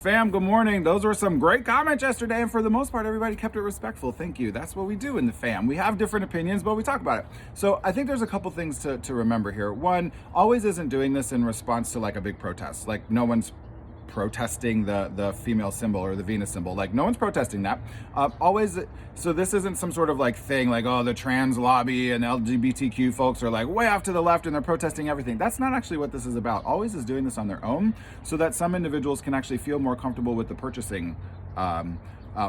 Fam, good morning. Those were some great comments yesterday, and for the most part, everybody kept it respectful. Thank you. That's what we do in the fam. We have different opinions, but we talk about it. So I think there's a couple things to remember here. One, always isn't doing this in response to like a big protest. Like no one's protesting the female symbol or the Venus symbol. Like no one's protesting that. Always, so this isn't some sort of like thing like, oh, the trans lobby and LGBTQ folks are like way off to the left and they're protesting everything. That's not actually what this is about. Always is doing this on their own so that some individuals can actually feel more comfortable with the purchasing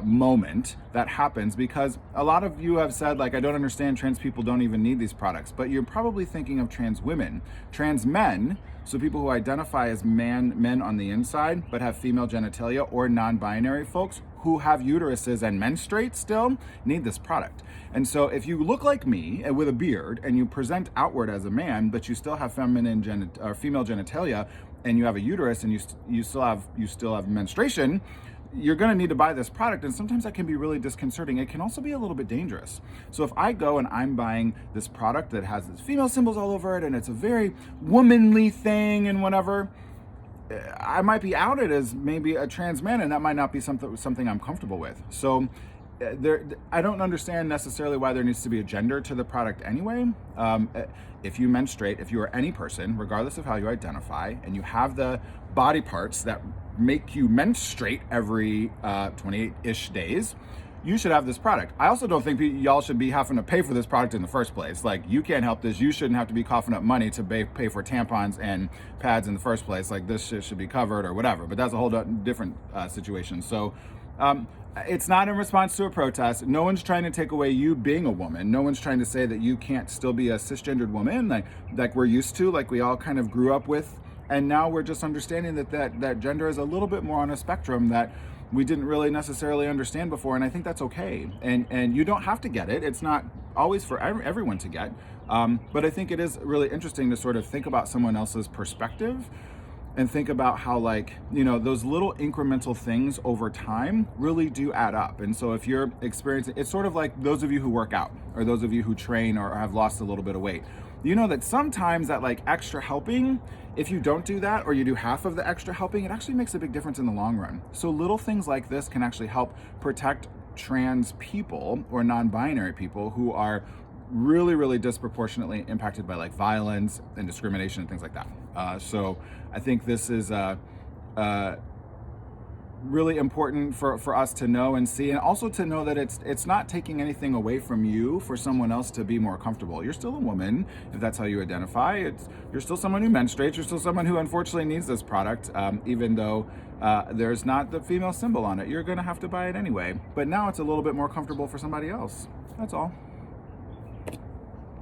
moment that happens, because a lot of you have said like, I don't understand, trans people don't even need these products, but you're probably thinking of trans women. Trans men, so people who identify as men on the inside but have female genitalia, or non-binary folks who have uteruses and menstruate still, need this product. And so if you look like me with a beard and you present outward as a man but you still have female genitalia and you have a uterus and you still have menstruation, you're going to need to buy this product, and sometimes that can be really disconcerting. It can also be a little bit dangerous. So if I go and I'm buying this product that has these female symbols all over it and it's a very womanly thing and whatever, I might be outed as maybe a trans man, and that might not be something I'm comfortable with. So I don't understand necessarily why there needs to be a gender to the product anyway. If you menstruate, if you are any person, regardless of how you identify, and you have the body parts that make you menstruate every 28-ish days, you should have this product. I also don't think y'all should be having to pay for this product in the first place. Like, you can't help this. You shouldn't have to be coughing up money to pay for tampons and pads in the first place. Like, this shit should be covered or whatever, but that's a whole different situation. So it's not in response to a protest. No one's trying to take away you being a woman. No one's trying to say that you can't still be a cisgendered woman like we're used to, like we all kind of grew up with. And now we're just understanding that gender is a little bit more on a spectrum that we didn't really necessarily understand before, and I think that's okay. And you don't have to get it. It's not always for everyone to get. But I think it is really interesting to sort of think about someone else's perspective and think about how, like, you know, those little incremental things over time really do add up. And so if you're experiencing, it's sort of like those of you who work out or those of you who train or have lost a little bit of weight. You know that sometimes that like extra helping, if you don't do that or you do half of the extra helping, it actually makes a big difference in the long run. So little things like this can actually help protect trans people or non-binary people who are really, really disproportionately impacted by like violence and discrimination and things like that. So I think this is really important for us to know and see, and also to know that it's not taking anything away from you for someone else to be more comfortable. You're still a woman if that's how you identify. You're still someone who menstruates. You're still someone who unfortunately needs this product, even though there's not the female symbol on it. You're gonna have to buy it anyway, but now it's a little bit more comfortable for somebody else. That's all.